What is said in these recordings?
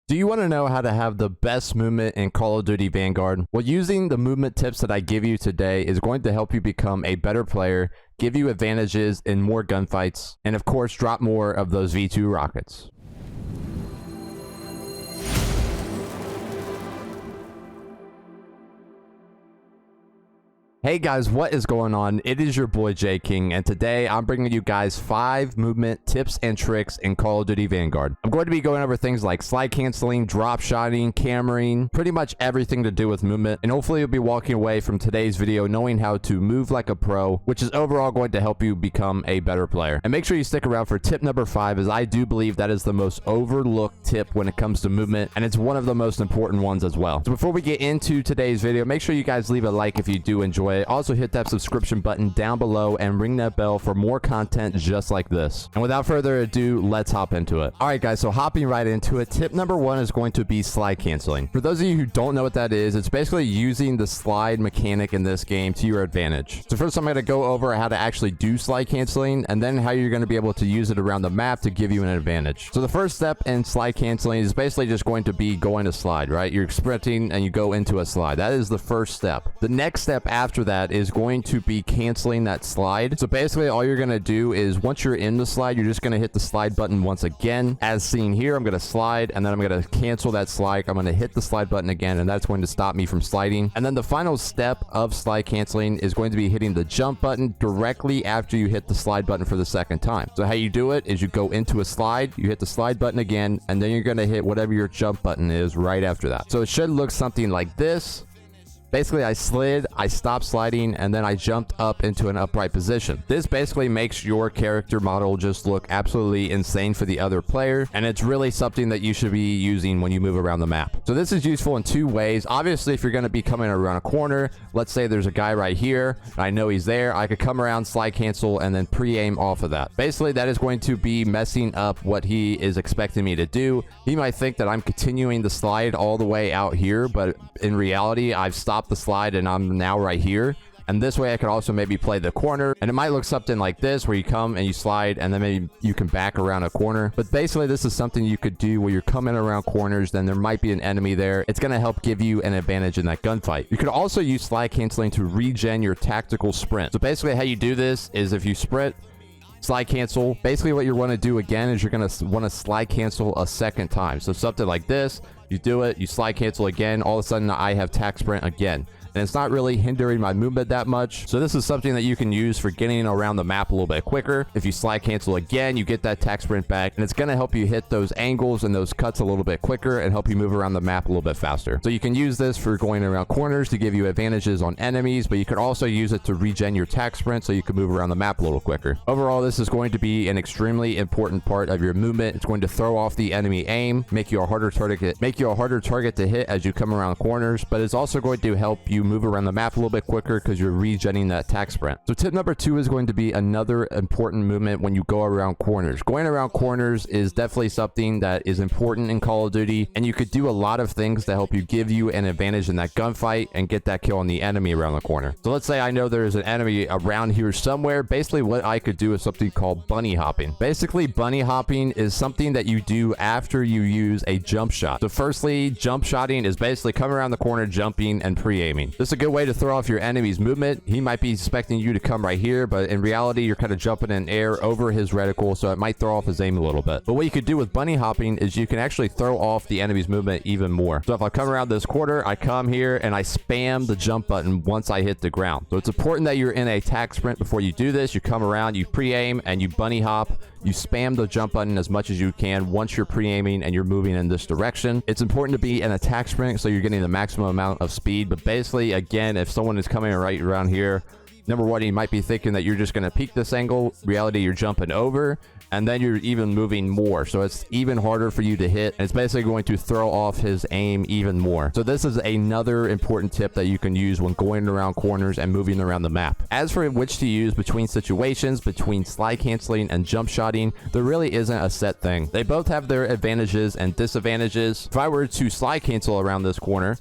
Do you want to know how to have the best movement in Call of Duty Vanguard? Well, using the movement tips that I give you today is going to help you become a better player, give you advantages in more gunfights, and of course, drop more of those V2 rockets. Hey guys, what is going on? It is your boy J King, and today I'm bringing you guys 5 movement tips and tricks in Call of Duty Vanguard. I'm going to be going over things like slide canceling, drop shotting, cammering, pretty much everything to do with movement, and hopefully you'll be walking away from today's video knowing how to move like a pro, which is overall going to help you become a better player. And make sure you stick around for tip number 5, as I do believe that is the most overlooked tip when it comes to movement, and it's one of the most important ones as well. So before we get into today's video, make sure you guys leave a like if you do enjoy. Also hit that subscription button down below and ring that bell for more content just like this. And without further ado, let's hop into it. All right guys, so hopping right into it, tip number 1 is going to be slide canceling. For those of you who don't know what that is, it's basically using the slide mechanic in this game to your advantage. So first I'm going to go over how to actually do slide canceling, and then how you're going to be able to use it around the map to give you an advantage. So the first step in slide canceling is basically just going to be going to slide, right? You're sprinting and you go into a slide. That is the first step. The next step after that is going to be canceling that slide. So basically all you're going to do is once you're in the slide, you're just going to hit the slide button once again. As seen here, I'm going to slide and then I'm going to cancel that slide. I'm going to hit the slide button again, and that's going to stop me from sliding. And then the final step of slide canceling is going to be hitting the jump button directly after you hit the slide button for the second time. So how you do it is you go into a slide, you hit the slide button again, and then you're going to hit whatever your jump button is right after that. So it should look something like this. Basically, I slid, I stopped sliding, and then I jumped up into an upright position. This basically makes your character model just look absolutely insane for the other player, and it's really something that you should be using when you move around the map. So this is useful in 2 ways. Obviously, if you're going to be coming around a corner, let's say there's a guy right here, and I know he's there, I could come around, slide cancel, and then pre-aim off of that. Basically, that is going to be messing up what he is expecting me to do. He might think that I'm continuing the slide all the way out here, but in reality, I've stopped the slide and I'm now right here. And this way I could also maybe play the corner, and it might look something like this where you come and you slide and then maybe you can back around a corner. But basically this is something you could do where you're coming around corners, then there might be an enemy there. It's going to help give you an advantage in that gunfight. You could also use slide canceling to regen your tactical sprint. So basically how you do this is if you sprint, slide cancel, basically what you want to do again is you're going to want to slide cancel a second time. So something like this, you do it, you slide cancel again, all of a sudden I have tac sprint again. And it's not really hindering my movement that much. So this is something that you can use for getting around the map a little bit quicker. If you slide cancel again, you get that tac sprint back, and it's going to help you hit those angles and those cuts a little bit quicker and help you move around the map a little bit faster. So you can use this for going around corners to give you advantages on enemies, but you could also use it to regen your tac sprint so you can move around the map a little quicker. Overall, this is going to be an extremely important part of your movement. It's going to throw off the enemy aim, make you a harder target to hit as you come around corners, but it's also going to help you move around the map a little bit quicker because you're regenning that tac sprint. So tip number 2 is going to be another important movement when you go around corners. Going around corners is definitely something that is important in Call of Duty, and you could do a lot of things to help you give you an advantage in that gunfight and get that kill on the enemy around the corner. So let's say I know there's an enemy around here somewhere. Basically what I could do is something called bunny hopping. Basically bunny hopping is something that you do after you use a jump shot. So firstly, jump shotting is basically coming around the corner, jumping, and pre-aiming. This is a good way to throw off your enemy's movement. He might be expecting you to come right here, but in reality you're kind of jumping in air over his reticle, so it might throw off his aim a little bit. But what you could do with bunny hopping is you can actually throw off the enemy's movement even more. So if I come around this corner, I come here and I spam the jump button once I hit the ground. So it's important that you're in a tac sprint before you do this. You come around, you pre-aim, and you bunny hop. You spam the jump button as much as you can once you're pre-aiming and you're moving in this direction. It's important to be in a tac sprint so you're getting the maximum amount of speed. But basically, again, if someone is coming right around here, number 1, you might be thinking that you're just going to peek this angle. Reality, you're jumping over, and then you're even moving more. So it's even harder for you to hit. And it's basically going to throw off his aim even more. So this is another important tip that you can use when going around corners and moving around the map. As for which to use between situations, between slide canceling and jump shotting, there really isn't a set thing. They both have their advantages and disadvantages. If I were to slide cancel around this corner,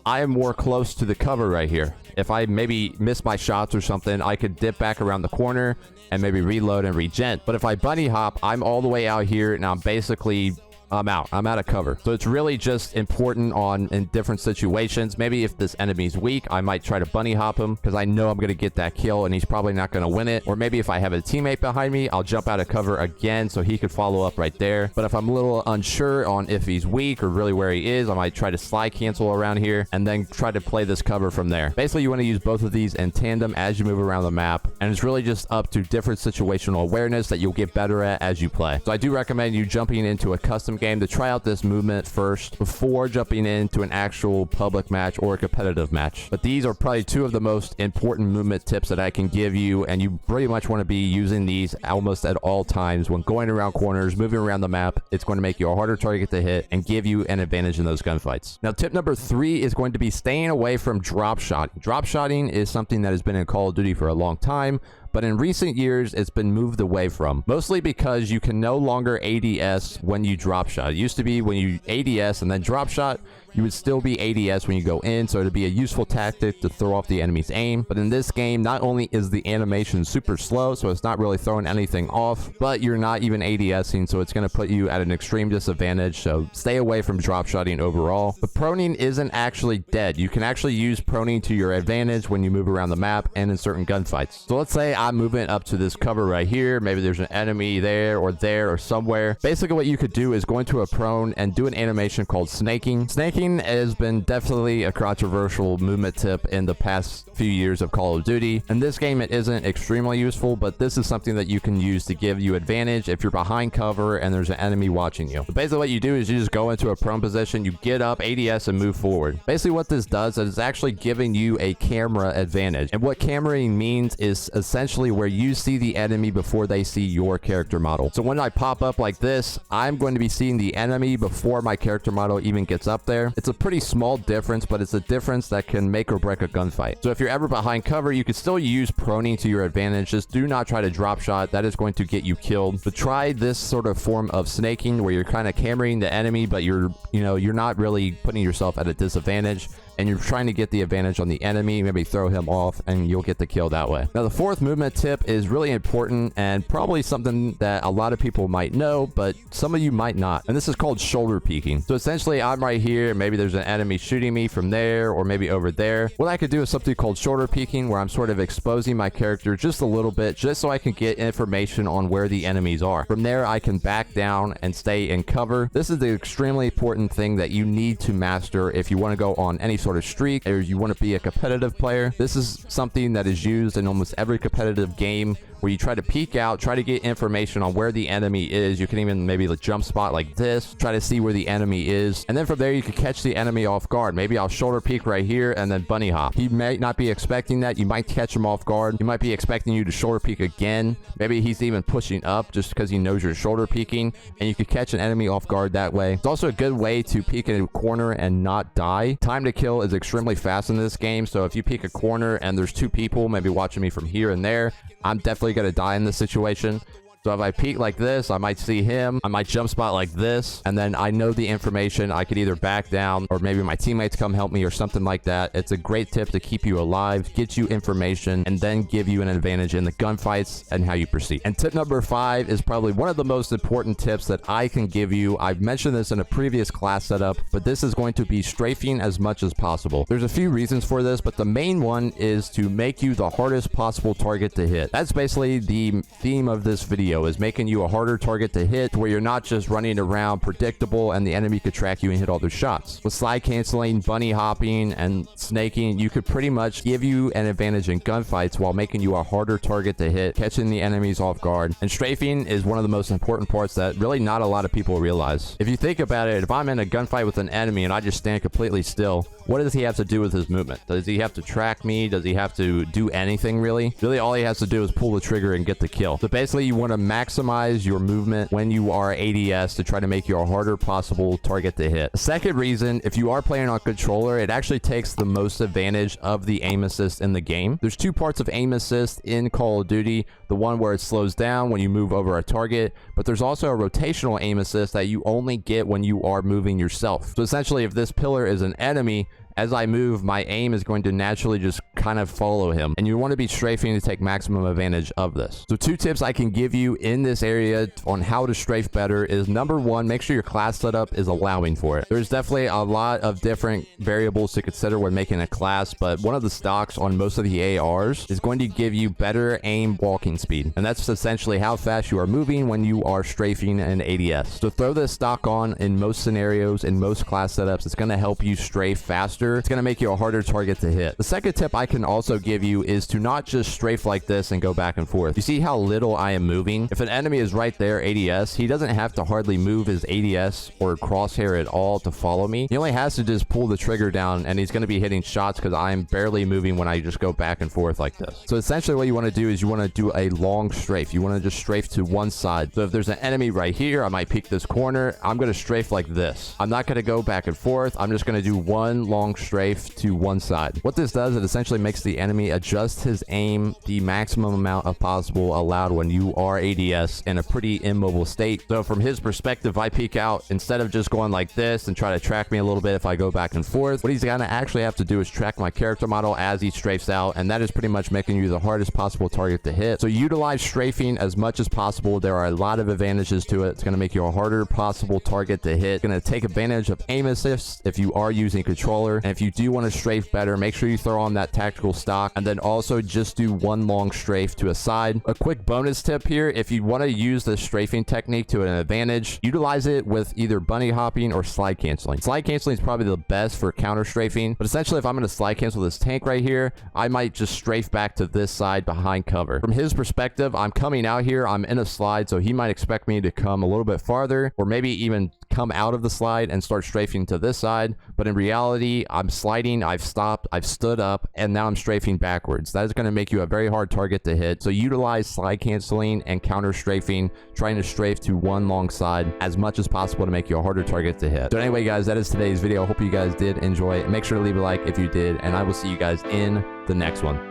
I am more close to the cover right here. If I maybe miss my shots or something, I could dip back around the corner and maybe reload and regen. But if I bunny hop, I'm all the way out here and I'm basically I'm out. I'm out of cover. So it's really just important in different situations. Maybe if this enemy's weak, I might try to bunny hop him because I know I'm going to get that kill and he's probably not going to win it. Or maybe if I have a teammate behind me, I'll jump out of cover again so he could follow up right there. But if I'm a little unsure on if he's weak or really where he is, I might try to slide cancel around here and then try to play this cover from there. Basically, you want to use both of these in tandem as you move around the map. And it's really just up to different situational awareness that you'll get better at as you play. So I do recommend you jumping into a custom game to try out this movement first before jumping into an actual public match or a competitive match. But these are probably two of the most important movement tips that I can give you, and you pretty much want to be using these almost at all times when going around corners, moving around the map. It's going to make you a harder target to hit and give you an advantage in those gunfights. Now, tip number 3 is going to be staying away from drop shot. Drop shotting is something that has been in Call of Duty for a long time, but in recent years, it's been moved away from, mostly because you can no longer ADS when you drop shot. It used to be when you ADS and then drop shot, you would still be ADS when you go in, so it'd be a useful tactic to throw off the enemy's aim. But in this game, not only is the animation super slow, so it's not really throwing anything off, but you're not even ADSing, so it's going to put you at an extreme disadvantage, so stay away from drop shotting overall. But proning isn't actually dead. You can actually use proning to your advantage when you move around the map and in certain gunfights. So let's say I'm moving up to this cover right here. Maybe there's an enemy there or somewhere. Basically, what you could do is go into a prone and do an animation called snaking. Snaking has been definitely a controversial movement tip in the past few years of Call of Duty. In this game, it isn't extremely useful, but this is something that you can use to give you advantage if you're behind cover and there's an enemy watching you. So basically, what you do is you just go into a prone position, you get up, ADS, and move forward. Basically, what this does is it's actually giving you a camera advantage. And what cameraing means is essentially where you see the enemy before they see your character model. So when I pop up like this, I'm going to be seeing the enemy before my character model even gets up there. It's a pretty small difference, but it's a difference that can make or break a gunfight. So if you're ever behind cover, you can still use proning to your advantage. Just do not try to drop shot. That is going to get you killed. But try this sort of form of snaking where you're kind of cameraing the enemy, but you're not really putting yourself at a disadvantage, and you're trying to get the advantage on the enemy, maybe throw him off, and you'll get the kill that way. Now, the 4th movement tip is really important and probably something that a lot of people might know, but some of you might not. And this is called shoulder peeking. So essentially, I'm right here. Maybe there's an enemy shooting me from there or maybe over there. What I could do is something called shoulder peeking, where I'm sort of exposing my character just a little bit, just so I can get information on where the enemies are. From there, I can back down and stay in cover. This is the extremely important thing that you need to master if you want to go on any sort of streak or you want to be a competitive player. This is something that is used in almost every competitive game, where you try to peek out, try to get information on where the enemy is. You can even maybe jump spot like this, try to see where the enemy is. And then from there, you can catch the enemy off guard. Maybe I'll shoulder peek right here and then bunny hop. He may not be expecting that. You might catch him off guard. He might be expecting you to shoulder peek again. Maybe he's even pushing up just because he knows you're shoulder peeking, and you could catch an enemy off guard that way. It's also a good way to peek in a corner and not die. Time to kill is extremely fast in this game, so if you peek a corner and there's 2 people maybe watching me from here and there, I'm definitely going to die in this situation. So if I peek like this, I might see him. I might jump spot like this, and then I know the information. I could either back down, or maybe my teammates come help me or something like that. It's a great tip to keep you alive, get you information, and then give you an advantage in the gunfights and how you proceed. And tip number 5 is probably one of the most important tips that I can give you. I've mentioned this in a previous class setup, but this is going to be strafing as much as possible. There's a few reasons for this, but the main one is to make you the hardest possible target to hit. That's basically the theme of this video, is making you a harder target to hit, where you're not just running around predictable and the enemy could track you and hit all their shots. With slide canceling, bunny hopping, and snaking, you could pretty much give you an advantage in gunfights while making you a harder target to hit, catching the enemies off guard. And strafing is one of the most important parts that really not a lot of people realize. If you think about it, if I'm in a gunfight with an enemy and I just stand completely still, what does he have to do with his movement? Does he have to track me? Does he have to do anything really? Really, all he has to do is pull the trigger and get the kill. So basically, you want to maximize your movement when you are ADS to try to make you a harder possible target to hit. The second reason, if you are playing on controller, it actually takes the most advantage of the aim assist in the game. There's 2 parts of aim assist in Call of Duty. The one where it slows down when you move over a target, but there's also a rotational aim assist that you only get when you are moving yourself. So essentially, if this pillar is an enemy as I move, my aim is going to naturally just kind of follow him. And you want to be strafing to take maximum advantage of this. So 2 tips I can give you in this area on how to strafe better is number 1, make sure your class setup is allowing for it. There's definitely a lot of different variables to consider when making a class, but one of the stocks on most of the ARs is going to give you better aim walking speed. And that's essentially how fast you are moving when you are strafing an ADS. So throw this stock on in most scenarios, in most class setups. It's going to help you strafe faster. It's going to make you a harder target to hit. The second tip I can also give you is to not just strafe like this and go back and forth. You see how little I am moving? If an enemy is right there, ADS, he doesn't have to hardly move his ADS or crosshair at all to follow me. He only has to just pull the trigger down and he's going to be hitting shots because I'm barely moving when I just go back and forth like this. So essentially what you want to do is you want to do a long strafe. You want to just strafe to one side. So if there's an enemy right here, I might peek this corner. I'm going to strafe like this. I'm not going to go back and forth. I'm just going to do one long strafe to one side. What this does, it essentially makes the enemy adjust his aim the maximum amount of possible allowed when you are ADS in a pretty immobile state. So from his perspective, if I peek out, instead of just going like this and try to track me a little bit if I go back and forth, what he's going to actually have to do is track my character model as he strafes out, and that is pretty much making you the hardest possible target to hit. So utilize strafing as much as possible. There are a lot of advantages to it. It's going to make you a harder possible target to hit. It's going to take advantage of aim assists if you are using controller, and if you do want to strafe better, make sure you throw on that tactical stock, and then also just do one long strafe to a side. A quick bonus tip here, if you want to use the strafing technique to an advantage, utilize it with either bunny hopping or slide canceling. Slide canceling is probably the best for counter strafing, but essentially if I'm going to slide cancel this tank right here, I might just strafe back to this side behind cover. From his perspective, I'm coming out here, I'm in a slide, so he might expect me to come a little bit farther, or maybe even come out of the slide and start strafing to this side. But in reality, I'm sliding, I've stopped, I've stood up, and now I'm strafing backwards. That is going to make you a very hard target to hit. So utilize slide canceling and counter strafing, trying to strafe to one long side as much as possible to make you a harder target to hit. So anyway, guys, that is today's video. Hope you guys did enjoy it. Make sure to leave a like if you did, and I will see you guys in the next one.